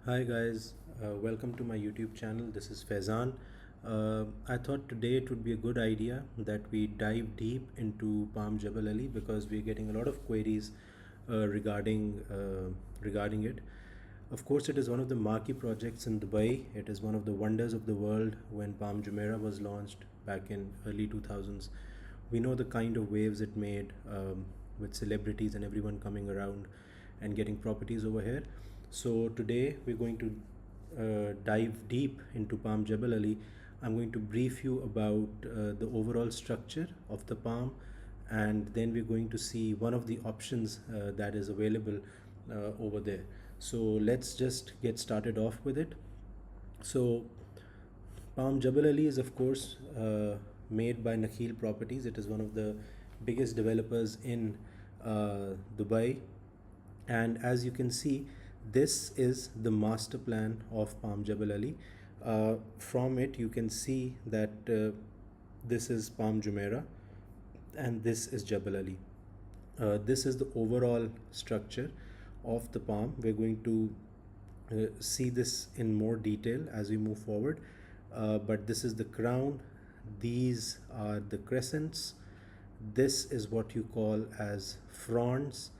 Hi guys, welcome to my YouTube channel. This is Faizan. I thought today it would be a good idea that we dive deep into Palm Jebel Ali because we're getting a lot of queries regarding it. Of course, it is one of the marquee projects in Dubai. It is one of the wonders of the world. When Palm Jumeirah was launched back in early 2000s, we know the kind of waves it made, with celebrities and everyone coming around and getting properties over here. So today we're going to dive deep into Palm Jebel Ali. I'm going to brief you about the overall structure of the palm, and then we're going to see one of the options that is available over there. So let's just get started off with it. So Palm Jebel Ali is, of course, made by Nakheel Properties. It is one of the biggest developers in Dubai. And as you can see, this is the master plan of Palm Jebel Ali. From it, you can see that this is Palm Jumeirah and this is Jebel Ali. This is the overall structure of the palm. We're going to see this in more detail as we move forward. But this is the crown, these are the crescents, this is what you call as fronds,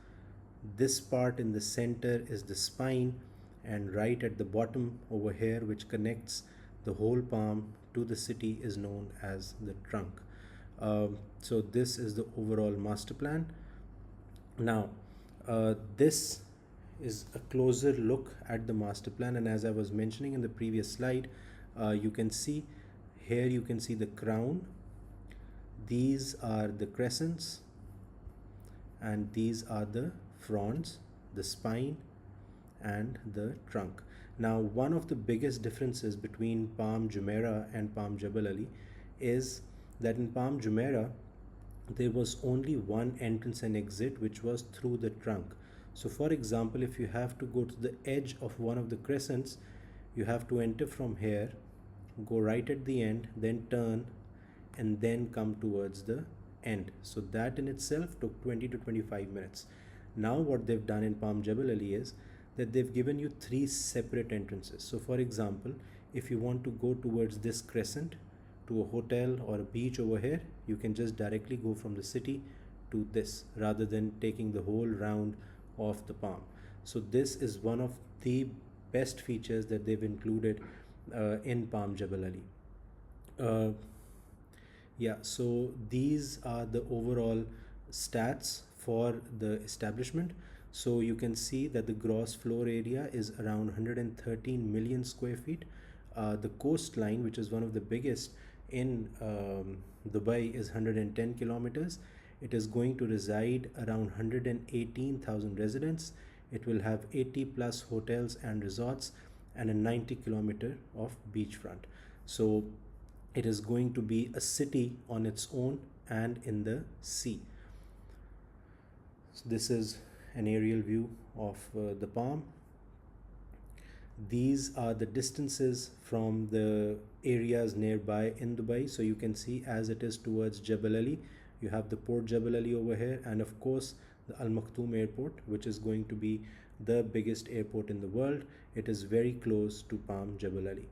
this part in the center is the spine, and right at the bottom over here, which connects the whole palm to the city, is known as the trunk. So this is the overall master plan. Now, this is a closer look at the master plan, and as I was mentioning in the previous slide, you can see here, you can see the crown, these are the crescents, and these are the fronds, the spine, and the trunk. Now, one of the biggest differences between Palm Jumeirah and Palm Jebel Ali is that in Palm Jumeirah there was only one entrance and exit, which was through the trunk. So for example, if you have to go to the edge of one of the crescents, you have to enter from here, go right at the end, then turn, and then come towards the end. So that in itself took 20 to 25 minutes. Now what they've done in Palm Jebel Ali is that they've given you three separate entrances. So for example, if you want to go towards this crescent to a hotel or a beach over here, you can just directly go from the city to this rather than taking the whole round of the palm. So this is one of the best features that they've included in Palm Jebel Ali. Uh, yeah, so these are the overall stats for the establishment. So you can see that the gross floor area is around 113 million square feet. The coastline, which is one of the biggest in Dubai, is 110 kilometers. It is going to reside around 118,000 residents. It will have 80 plus hotels and resorts and a 90-kilometer of beachfront. So it is going to be a city on its own and in the sea. So this is an aerial view of the palm. These are the distances from the areas nearby in Dubai. So you can see as it is towards Jebel Ali, you have the Port Jebel Ali over here, and of course the Al Maktoum airport, which is going to be the biggest airport in the world. It is very close to Palm Jebel Ali.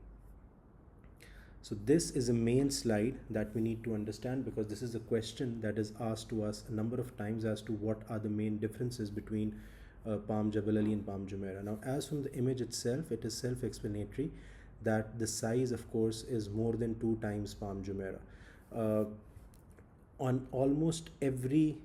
So this is a main slide that we need to understand, because this is a question that is asked to us a number of times as to what are the main differences between Palm Jebel Ali and Palm Jumeirah. Now, as from the image itself, it is self-explanatory that the size, of course, is more than 2 times Palm Jumeirah. On almost every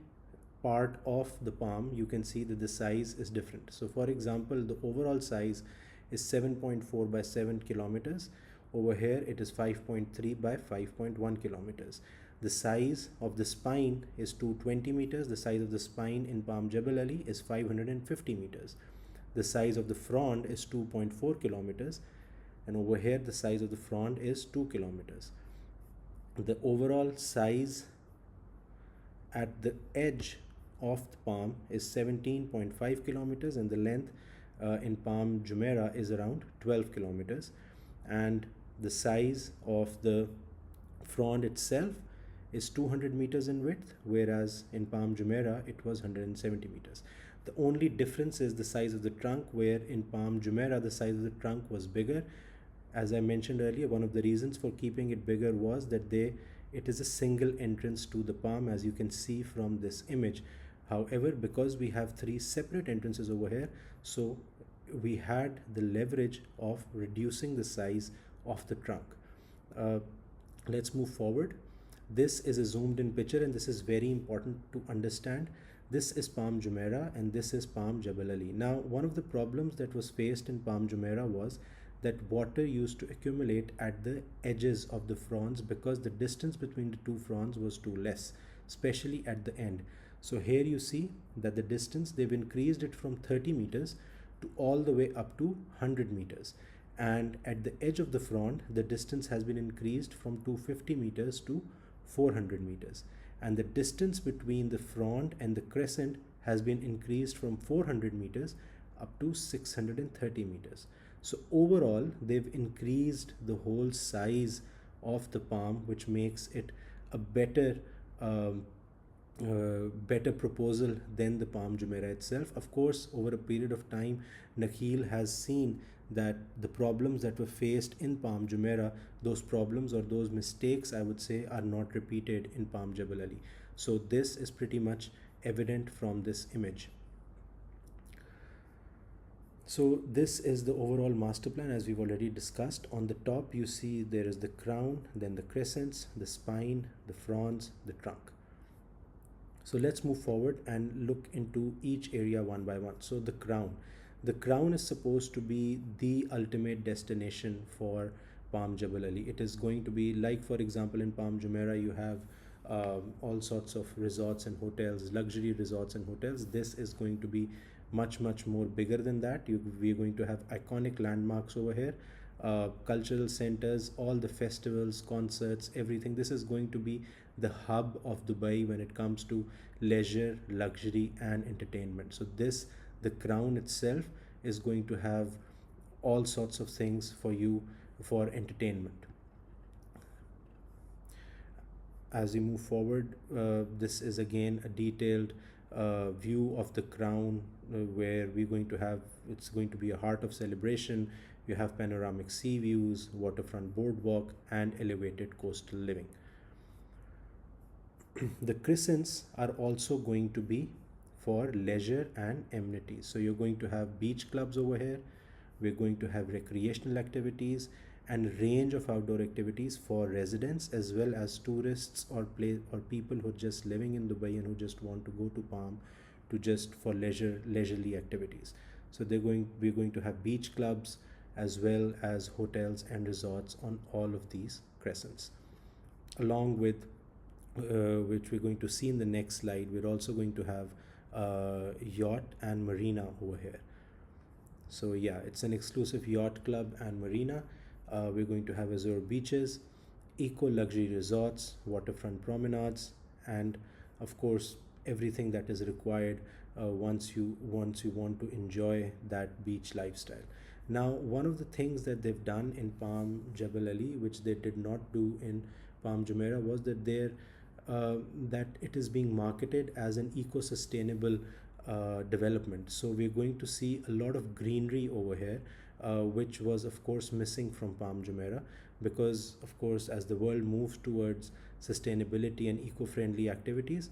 part of the palm, you can see that the size is different. So for example, the overall size is 7.4 by 7 kilometers. Over here it is 5.3 by 5.1 kilometers. The size of the spine is 220 meters. The size of the spine in Palm Jebel Ali is 550 meters. The size of the frond is 2.4 kilometers, and over here the size of the frond is 2 kilometers. The overall size at the edge of the palm is 17.5 kilometers, and the length in Palm Jumeirah is around 12 kilometers. And the size of the frond itself is 200 meters in width, whereas in Palm Jumeirah it was 170 meters. The only difference is the size of the trunk, where in Palm Jumeirah the size of the trunk was bigger. As I mentioned earlier, one of the reasons for keeping it bigger was that it is a single entrance to the palm, as you can see from this image. However, because we have three separate entrances over here, so we had the leverage of reducing the size of the trunk. Uh, let's move forward. This is a zoomed in picture, and this is very important to understand. This is Palm Jumeirah and this is Palm Jebel Ali. Now, one of the problems that was faced in Palm Jumeirah was that water used to accumulate at the edges of the fronds because the distance between the two fronds was too less, especially at the end. So here you see that the distance, they've increased it from 30 meters to all the way up to 100 meters. And at the edge of the frond, the distance has been increased from 250 meters to 400 meters. And the distance between the frond and the crescent has been increased from 400 meters up to 630 meters. So overall, they've increased the whole size of the palm, which makes it a um, better proposal than the Palm Jumeirah itself. Of course, over a period of time, Nakheel has seen that the problems that were faced in Palm Jumeirah, those problems or those mistakes, I would say, are not repeated in Palm Jebel Ali. So this is pretty much evident from this image. So this is the overall master plan, as we've already discussed. On the top, you see there is the crown, then the crescents, the spine, the fronds, the trunk. So let's move forward and look into each area one by one. So the crown. The crown is supposed to be the ultimate destination for Palm Jebel Ali. It is going to be like, for example, in Palm Jumeirah, you have all sorts of resorts and hotels, luxury resorts and hotels. This is going to be much more bigger than that. We're going to have iconic landmarks over here, cultural centers, all the festivals, concerts, everything. This is going to be the hub of Dubai when it comes to leisure, luxury and entertainment. So the crown itself is going to have all sorts of things for you for entertainment. As we move forward, this is again a detailed view of the crown, where it's going to be a heart of celebration. You have panoramic sea views, waterfront boardwalk and elevated coastal living. The crescents are also going to be for leisure and amenities. So you're going to have beach clubs over here. We're going to have recreational activities and range of outdoor activities for residents as well as tourists or people who are just living in Dubai and who just want to go to Palm to just for leisurely activities. So we're going to have beach clubs as well as hotels and resorts on all of these crescents, along with which we're going to see in the next slide. We're also going to have yacht and marina over here. So yeah, it's an exclusive yacht club and marina. We're going to have azure beaches, eco luxury resorts, waterfront promenades, and of course everything that is required once you want to enjoy that beach lifestyle. Now, one of the things that they've done in Palm Jebel Ali, which they did not do in Palm Jumeirah, was that that it is being marketed as an eco-sustainable development. So we're going to see a lot of greenery over here, which was of course missing from Palm Jumeirah, because of course as the world moves towards sustainability and eco-friendly activities,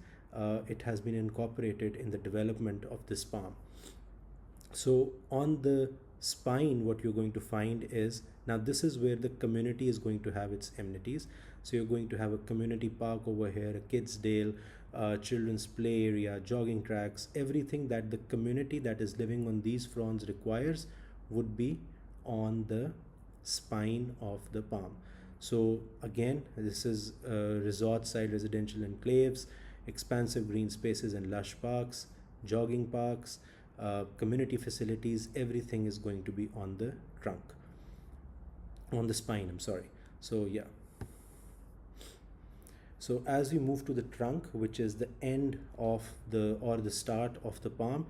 it has been incorporated in the development of this palm. So on the spine, what you're going to find is, now this is where the community is going to have its amenities. So you're going to have a community park over here, a kids dale, children's play area, jogging tracks. Everything that the community that is living on these fronds requires would be on the spine of the palm. So again, this is resort side residential enclaves, expansive green spaces and lush parks, jogging parks, community facilities. Everything is going to be on the spine, I'm sorry. So yeah, so as we move to the trunk, which is the end of the start of the palm,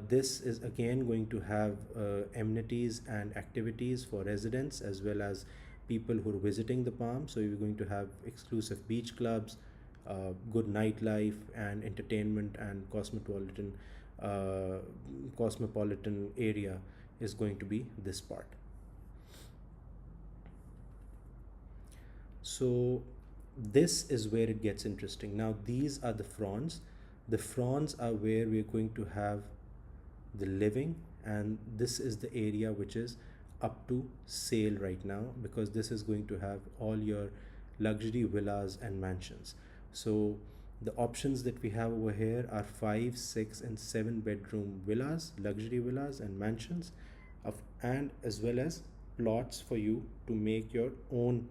this is again going to have amenities and activities for residents as well as people who are visiting the palm. So you're going to have exclusive beach clubs, good nightlife and entertainment and cosmopolitan uh, cosmopolitan area is going to be this part. So this is where it gets interesting. Now these are the fronds. The fronds are where we're going to have the living, and this is the area which is up to sale right now, because this is going to have all your luxury villas and mansions. So the options that we have over here are 5, 6 and 7 bedroom villas, luxury villas and mansions, and as well as plots for you to make your own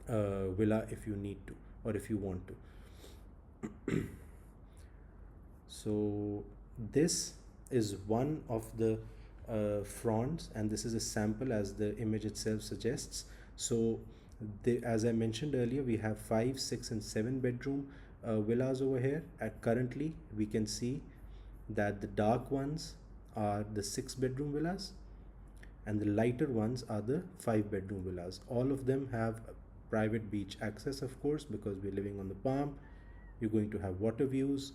villa if you need to, or if you want to. So this is one of the fronts, and this is a sample as the image itself suggests. So as I mentioned earlier, we have 5, 6 and 7 bedroom villas over here. Currently we can see that the dark ones are the 6 bedroom villas and the lighter ones are the 5 bedroom villas. All of them have private beach access, of course, because we're living on the Palm. You're going to have water views.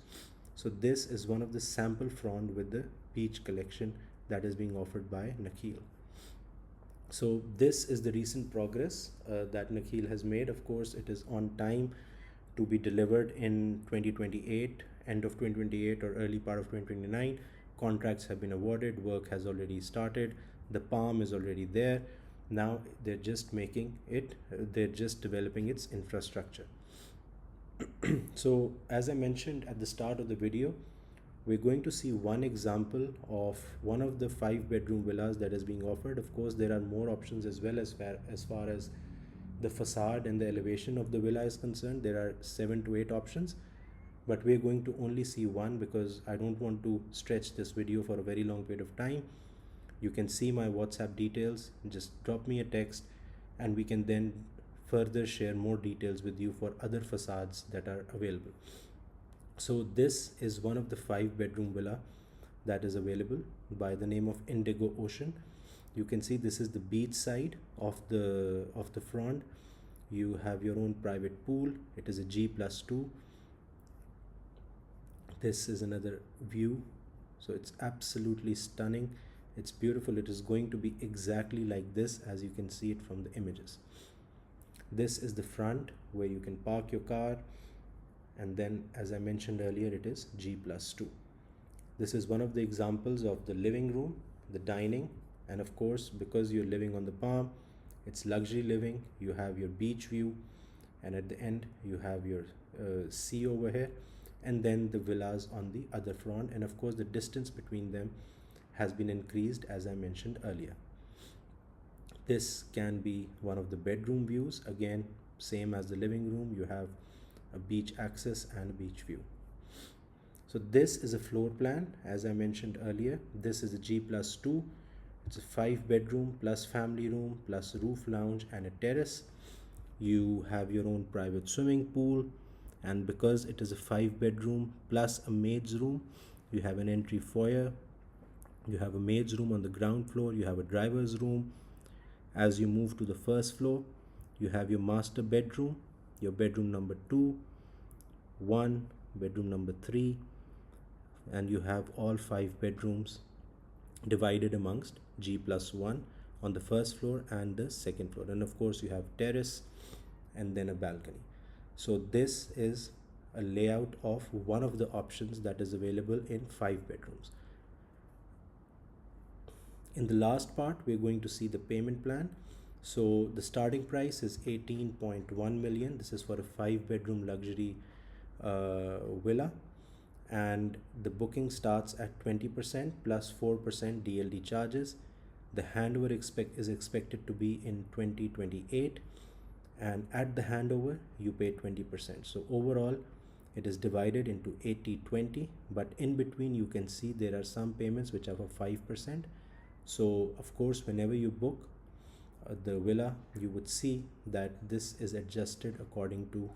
So this is one of the sample frond with the beach collection that is being offered by Nakheel. So this is the recent progress that Nakheel has made. Of course, it is on time to be delivered in 2028, end of 2028 or early part of 2029. Contracts have been awarded, work has already started, the Palm is already there. Now they're just making it, they're just developing its infrastructure. So as I mentioned at the start of the video, we're going to see one example of one of the 5 bedroom villas that is being offered. Of course, there are more options as well as far as the facade and the elevation of the villa is concerned. There are 7 to 8 options, but we're going to only see one because I don't want to stretch this video for a very long period of time. You can see my WhatsApp details, just drop me a text and we can then further share more details with you for other facades that are available. So this is one of the 5 bedroom villa that is available by the name of Indigo Ocean. You can see this is the beach side of the front. You have your own private pool. It is a G+2. This is another view. So it's absolutely stunning. It's beautiful. It is going to be exactly like this as you can see it from the images. This is the front where you can park your car, and then as I mentioned earlier, it is G+2. This is one of the examples of the living room, the dining, and of course because you're living on the Palm, it's luxury living. You have your beach view, and at the end you have your sea over here, and then the villas on the other front, and of course the distance between them has been increased as I mentioned earlier. This can be one of the bedroom views. Again, same as the living room, you have a beach access and a beach view. So this is a floor plan as I mentioned earlier. This is a G+2. It's a 5 bedroom plus family room plus roof lounge and a terrace. You have your own private swimming pool, and because it is a 5 bedroom plus a maid's room, you have an entry foyer, you have a maid's room on the ground floor, you have a driver's room. As you move to the first floor, you have your master bedroom, your bedroom number 2, 1, bedroom number 3, and you have all 5 bedrooms divided amongst G+1 on the first floor and the second floor. And of course you have terrace and then a balcony. So this is a layout of one of the options that is available in 5 bedrooms. In the last part, we're going to see the payment plan. So the starting price is 18.1 million. This is for a 5 bedroom luxury villa, and the booking starts at 20% plus 4% DLD charges. The handover is expected to be in 2028, and at the handover you pay 20%. So overall it is divided into 80-20, but in between you can see there are some payments which are for 5%. So of course whenever you book the villa, you would see that this is adjusted according to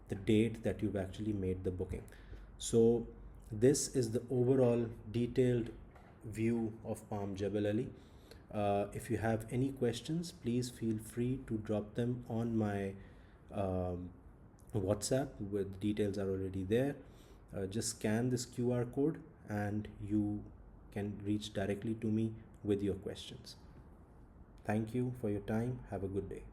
the date that you've actually made the booking. So this is the overall detailed view of Palm Jebel Ali. If you have any questions, please feel free to drop them on my WhatsApp, where the details are already there. Just scan this QR code and you can reach directly to me with your questions. Thank you for your time. Have a good day.